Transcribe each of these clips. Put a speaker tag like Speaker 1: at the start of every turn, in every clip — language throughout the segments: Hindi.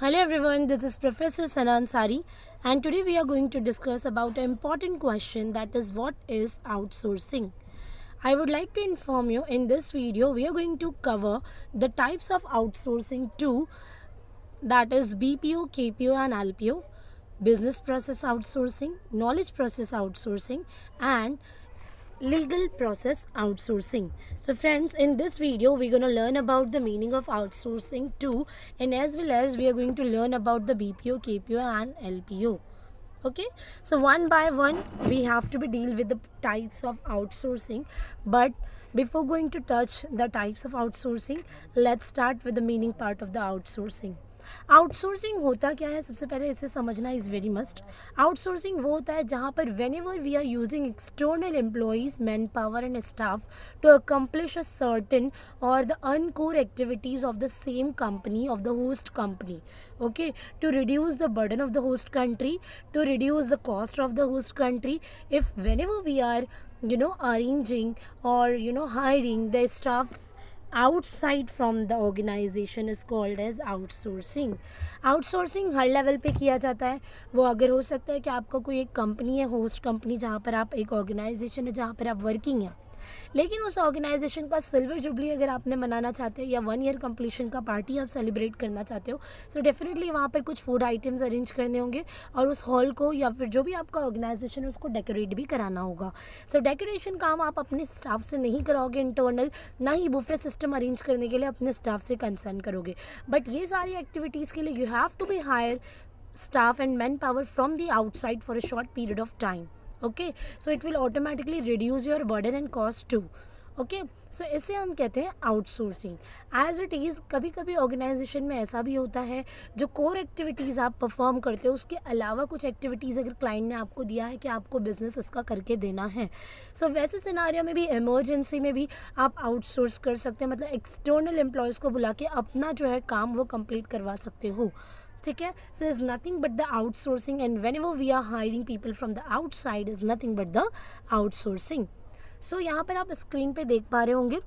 Speaker 1: Hello everyone, this is Professor Sanan Sari and today we are going to discuss about an important question, that is what is outsourcing. I would like to inform you in this video we are going to cover the types of outsourcing too, that is BPO, KPO and LPO, business process outsourcing, knowledge process outsourcing and legal process outsourcing. So friends, in this video we're going to learn about the meaning of outsourcing too, and as well as we are going to learn about the BPO, KPO and LPO. Okay, so one by one we have to be deal with the types of outsourcing, but before going to touch the types of outsourcing, let's start with the meaning part of the outsourcing. Outsourcing होता क्या है, सबसे पहले इसे समझना इज़ वेरी मस्ट. आउटसोर्सिंग वो होता है जहाँ पर whenever we are using external employees, manpower and staff to accomplish a certain और the noncore activities of the same company, of the host company, okay, to reduce the burden of the host country, to reduce the cost of the host country. If whenever we are arranging or hiring the staffs outside from the organization is called as outsourcing. Outsourcing her level पे किया जाता है. वो अगर हो सकता है कि आपका कोई एक कंपनी है, होस्ट कंपनी, जहाँ पर आप एक ऑर्गेनाइजेशन है जहाँ पर आप वर्किंग हैं, लेकिन उस ऑर्गेनाइजेशन का सिल्वर जुबली अगर आपने मनाना चाहते हो या 1 ईयर कंप्लीशन का पार्टी आप सेलिब्रेट करना चाहते हो, सो डेफिनेटली वहाँ पर कुछ फूड आइटम्स अरेंज करने होंगे और उस हॉल को या फिर जो भी आपका ऑर्गेनाइजेशन है उसको डेकोरेट भी कराना होगा. सो डेकोरेशन काम आप अपने स्टाफ से नहीं कराओगे इंटरनल, ना ही बुफे सिस्टम अरेंज करने के लिए अपने स्टाफ से कंसर्न करोगे, बट ये सारी एक्टिविटीज़ के लिए you have to be hire staff and manpower from the outside for a short period of time. Okay, so it will automatically reduce your burden and cost too. Okay, so इसे हम कहते हैं आउटसोर्सिंग. एज इट इज़ कभी कभी ऑर्गेनाइजेशन में ऐसा भी होता है जो कोर एक्टिविटीज़ आप परफॉर्म करते हो उसके अलावा कुछ एक्टिविटीज़ अगर क्लाइंट ने आपको दिया है कि आपको बिजनेस इसका करके देना है, सो वैसे सिनारियो में भी, इमरजेंसी में भी आप आउटसोर्स कर सकते हैं, मतलब एक्सटर्नल एम्प्लॉयज़ को बुला के अपना जो है काम वो कंप्लीट करवा सकते हो. ठीक है, so is nothing but the outsourcing and whenever we are hiring people from the outside is nothing but the outsourcing. So यहाँ पर आप स्क्रीन पे देख पा रहे होंगे,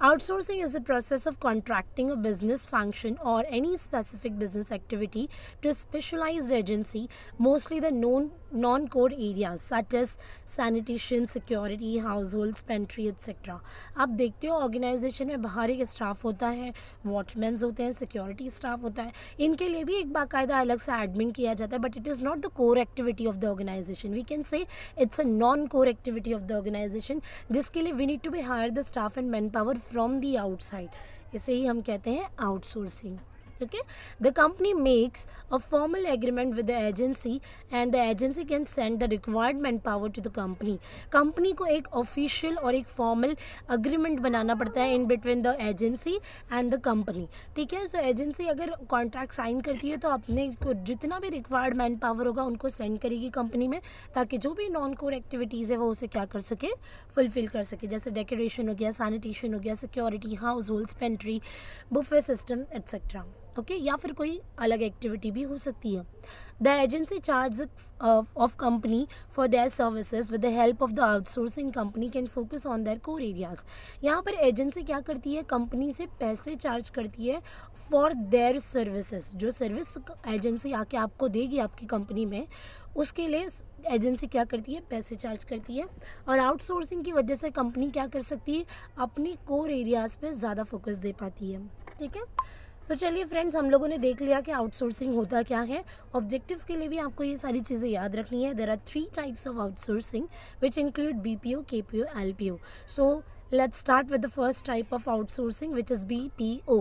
Speaker 1: outsourcing is the process of contracting a business function or any specific business activity to a specialized agency, mostly the non-core areas such as sanitation, security, households, pantry, etc. आप देखते हो ऑर्गेनाइजेशन में बाहर एक स्टाफ होता है, वॉचमैन्स होते हैं, सिक्योरिटी स्टाफ होता है, इनके लिए भी एक बाकायदा अलग से एडमिन किया जाता है, but it is not the core activity of the organisation. We can say it's a non core activity of the organisation, जिसके लिए we need to be hire the staff and manpower from the outside. इसे ही हम कहते हैं outsourcing. Okay, the company makes a formal agreement with the agency and the agency can send the required manpower to the company. Company को एक ऑफिशियल और एक फॉर्मल अग्रीमेंट बनाना पड़ता है in between the agency and the company. ठीक है, सो एजेंसी अगर कॉन्ट्रैक्ट साइन करती है तो अपने को जितना भी रिक्वायर्ड मैन पावर होगा उनको सेंड करेगी कंपनी में, ताकि जो भी नॉन कोर एक्टिविटीज़ है वो उसे क्या कर सके, फुलफिल कर सके, जैसे डेकोरेशन हो गया, सैनिटेशन हो गया, security, house holds, pantry, buffet system etcetera. Okay, या फिर कोई अलग एक्टिविटी भी हो सकती है. The agency charge of company for their services with the help of the outsourcing company can focus on their core areas. यहाँ पर एजेंसी क्या करती है, कंपनी से पैसे चार्ज करती है फॉर देयर सर्विसेज. जो सर्विस एजेंसी आके आपको देगी आपकी कंपनी में, उसके लिए एजेंसी क्या करती है, पैसे चार्ज करती है. और आउटसोर्सिंग की वजह से कंपनी क्या कर सकती है, अपनी कोर एरियाज़ पे ज़्यादा फोकस दे पाती है. ठीक है, तो चलिए फ्रेंड्स, हम लोगों ने देख लिया कि आउटसोर्सिंग होता क्या है. ऑब्जेक्टिव्स के लिए भी आपको ये सारी चीज़ें याद रखनी है. There are 3 types of outsourcing which include BPO, KPO, LPO. So let's start with the first type of outsourcing which is BPO,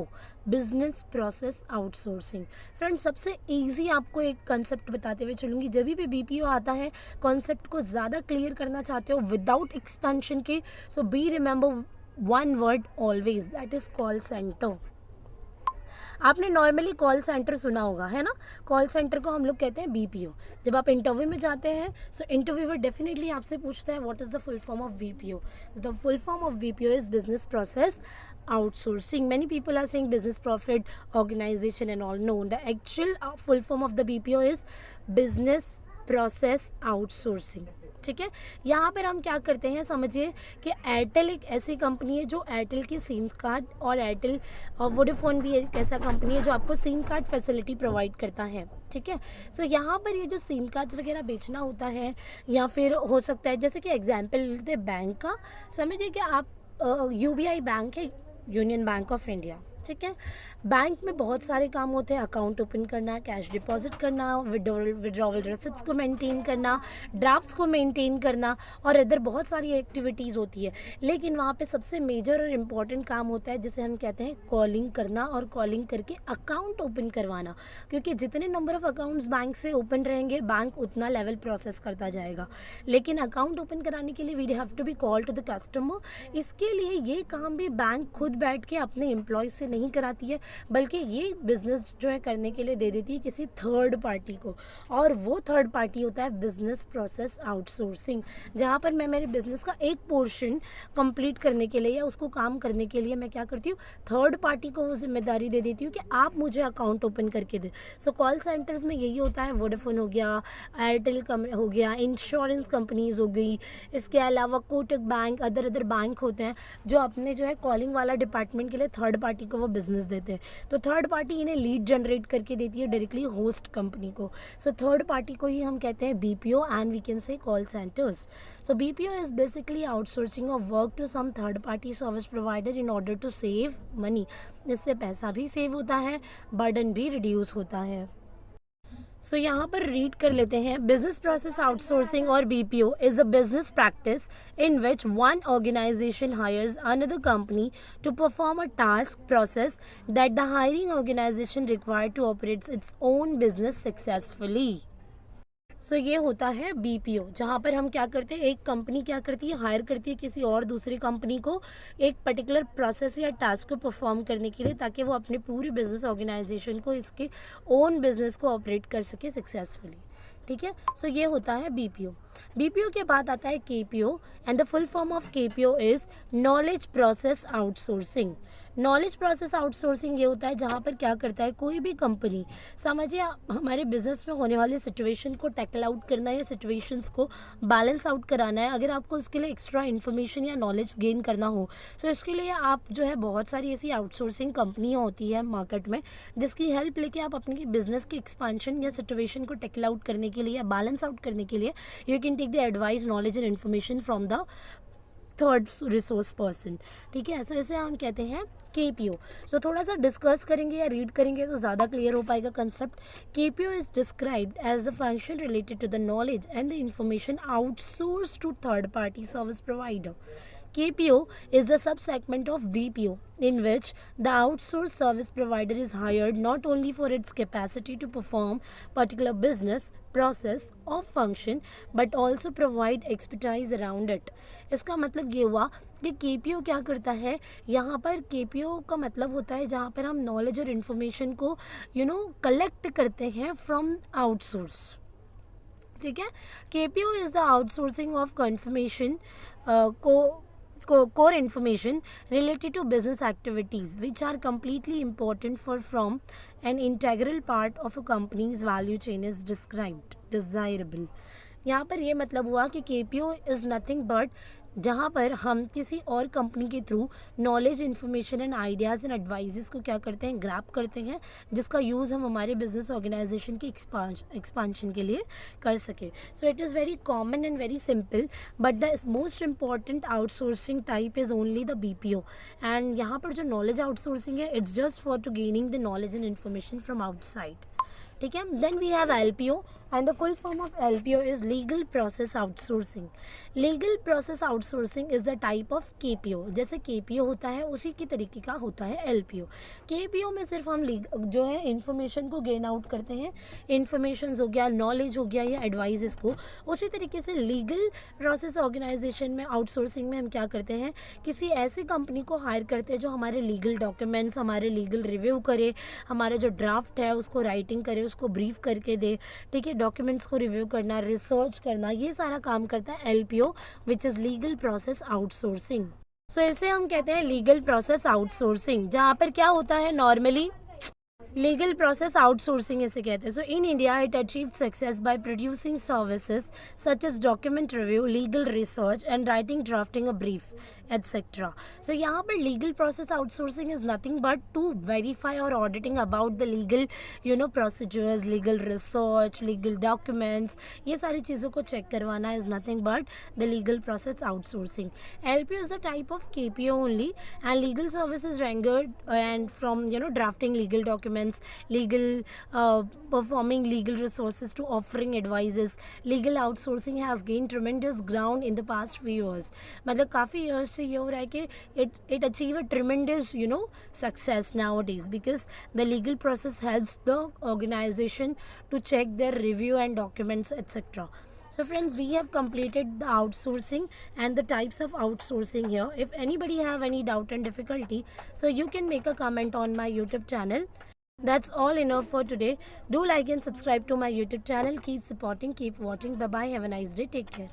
Speaker 1: business process outsourcing. Friends, सबसे इजी आपको एक कंसेप्ट बताते हुए चलूँगी. जब भी BPO आता है, कॉन्सेप्ट को ज़्यादा क्लियर करना चाहते हो विदाउट एक्सपेंशन के, so be remember one word always, that is call centre. आपने नॉर्मली कॉल सेंटर सुना होगा, है ना. कॉल सेंटर को हम लोग कहते हैं BPO. जब आप इंटरव्यू में जाते हैं, सो इंटरव्यूअर डेफिनेटली आपसे पूछता है what is the full form of BPO. The full form of BPO is business process outsourcing. Many people are saying business profit organization and all. No, the actual full form of the BPO is business process outsourcing. ठीक है, यहाँ पर हम क्या करते हैं, समझिए कि एयरटेल एक ऐसी कंपनी है जो एयरटेल की सिम कार्ड और एयरटेल और वोडाफोन भी एक ऐसा कंपनी है जो आपको सिम कार्ड फैसिलिटी प्रोवाइड करता है। ठीक है, सो यहाँ पर ये जो सिम कार्ड्स वगैरह बेचना होता है, या फिर हो सकता है जैसे कि एग्जांपल लेते हैं बैंक का, समझिए कि आप यूबीआई बैंक है, यूनियन बैंक ऑफ इंडिया। ठीक है, बैंक में बहुत सारे काम होते हैं, अकाउंट ओपन करना, कैश डिपॉजिट करना, विड्रॉवल रिसिप्ट्स को मेंटेन करना, ड्राफ्ट्स को मेंटेन करना और इधर बहुत सारी एक्टिविटीज़ होती है। लेकिन वहाँ पे सबसे मेजर और इम्पॉर्टेंट काम होता है जिसे हम कहते हैं कॉलिंग करना, और कॉलिंग करके अकाउंट ओपन करवाना, क्योंकि जितने नंबर ऑफ अकाउंट्स बैंक से ओपन रहेंगे बैंक उतना लेवल प्रोसेस करता जाएगा। लेकिन अकाउंट ओपन कराने के लिए we have to be call to the customer. इसके लिए ये काम भी बैंक खुद बैठ के अपने एम्प्लॉय से नहीं कराती है, बल्कि ये बिजनेस जो है करने के लिए दे देती है किसी थर्ड पार्टी को, और वो थर्ड पार्टी होता है बिजनेस प्रोसेस आउटसोर्सिंग, जहाँ पर मैं मेरे बिजनेस का एक पोर्शन कंप्लीट करने के लिए या उसको काम करने के लिए मैं क्या करती हूँ, थर्ड पार्टी को वो जिम्मेदारी दे देती हूँ कि आप मुझे अकाउंट ओपन करके दें। सो कॉल सेंटर्स में यही होता है, वोडाफोन हो गया, एयरटेल हो गया, इंश्योरेंस कंपनीज हो गई, इसके अलावा कोटक बैंक, अदर बैंक होते हैं जो अपने जो है कॉलिंग वाला डिपार्टमेंट के लिए थर्ड पार्टी को वो बिजनेस देते हैं। तो थर्ड पार्टी इन्हें लीड जनरेट करके देती है डायरेक्टली होस्ट कंपनी को। सो थर्ड पार्टी को ही हम कहते हैं BPO and we can say call centres. So BPO is basically outsourcing of work to some third party service provider in order to save money. इससे पैसा भी सेव होता है, बर्डन भी रिड्यूस होता है। सो यहाँ पर रीड कर लेते हैं, बिजनेस प्रोसेस आउटसोर्सिंग और BPO is a business practice in which one organisation hires another company to perform a task process that the hiring organisation required to operate its own business successfully. So ये होता है बीपीओ, जहाँ पर हम क्या करते हैं, एक कंपनी क्या करती है, हायर करती है किसी और दूसरी कंपनी को एक पर्टिकुलर प्रोसेस या टास्क को परफॉर्म करने के लिए, ताकि वो अपने पूरे बिजनेस ऑर्गेनाइजेशन को, इसके ओन बिजनेस को ऑपरेट कर सके सक्सेसफुली। ठीक है, सो ये होता है बीपीओ। बीपीओ के बाद आता है KPO and the full form of KPO is knowledge process outsourcing. Knowledge process outsourcing ये होता है जहाँ पर क्या करता है कोई भी कंपनी, समझिए हमारे बिजनेस में होने वाली सिचुएशन को टैकल आउट करना या सिचुएशंस को बैलेंस आउट कराना है। अगर आपको इसके लिए एक्स्ट्रा इन्फॉर्मेशन या नॉलेज गेन करना हो, तो इसके लिए आप जो है बहुत सारी ऐसी आउटसोर्सिंग कंपनियाँ होती है मार्केट में, जिसकी हेल्प लेके आप अपनी बिजनेस की एक्सपांशन या सिचुएशन को टैकल आउट करने के लिए या बैलेंस आउट करने के लिए you can take the advice, knowledge and information from the third resource person. ठीक है, सो इसे हम कहते हैं केपीओ। सो थोड़ा सा डिस्कस करेंगे या रीड करेंगे तो ज़्यादा क्लियर हो पाएगा concept. KPO is described as the function related to the knowledge and the information outsource to third party service provider. KPO is the subsegment of BPO in which the outsourced service provider is hired not only for its capacity to perform particular business, process or function but also provide expertise around it. इसका मतलब ये हुआ कि KPO क्या करता है, यहाँ पर KPO का मतलब होता है जहाँ पर हम नॉलेज और इन्फॉर्मेशन को कलेक्ट करते हैं फ्रॉम आउटसोर्स। ठीक है, KPO is the outsourcing of confirmation core information related to business activities which are completely important from an integral part of a company's value chain is described desirable। यहाँ पर ये मतलब हुआ कि KPO इज़ नथिंग बट जहाँ पर हम किसी और कंपनी के through knowledge, information and ideas and advises को क्या करते हैं, ग्रैब करते हैं, जिसका यूज़ हम हमारे बिजनेस ऑर्गेनाइजेशन की एक्सपांशन के लिए कर सके। So it is very common and very simple but the most important outsourcing type is only the BPO। And यहाँ पर जो नॉलेज आउटसोर्सिंग है it's just for to gaining the knowledge and information from outside. ठीक है, then we have LPO and the full form of LPO is legal process outsourcing. Legal process outsourcing is the type of KPO। जैसे KPO होता है उसी की तरीके का होता है LPO। KPO में सिर्फ हम जो है इन्फॉर्मेशन को गेन आउट करते हैं, इन्फॉर्मेशन हो गया, नॉलेज हो गया या एडवाइजेस को। उसी तरीके से लीगल प्रोसेस ऑर्गेनाइजेशन में आउटसोर्सिंग में हम क्या करते हैं, किसी ऐसी कंपनी को हायर करते हैं जो हमारे लीगल डॉक्यूमेंट्स, हमारे लीगल रिव्यू करे, हमारा जो ड्राफ्ट है उसको राइटिंग करे, उसको ब्रीफ करके दे। ठीक है, डॉक्यूमेंट्स को रिव्यू करना, रिसर्च करना, ये सारा काम करता है LPO which is legal process outsourcing. So इसे हम कहते हैं लीगल प्रोसेस आउटसोर्सिंग, जहाँ पर क्या होता है नॉर्मली लीगल प्रोसेस आउटसोर्सिंग इसे कहते हैं. So in India it achieved success by producing services such as document review, legal research and writing, drafting a brief etcetera. So यहाँ पर legal process outsourcing is nothing but to verify और auditing about the legal procedures, legal research, legal documents, ये सारी चीज़ों को चेक करवाना is nothing but the legal process outsourcing. LPO is a type of KPO only, and legal services rendered and from drafting legal documents, legal performing legal resources to offering advices. Legal outsourcing has gained tremendous ground in the past few years. मतलब काफ़ी years से ये हो रहा है कि it achieve a tremendous success nowadays because the legal process helps the organization to check their review and documents, etc. So friends, we have completed the outsourcing and the types of outsourcing here. If anybody have any doubt and difficulty, so you can make a comment on my YouTube channel. That's all enough for today. Do like and subscribe to my YouTube channel. Keep supporting, keep watching. Bye bye. Have a nice day. Take care.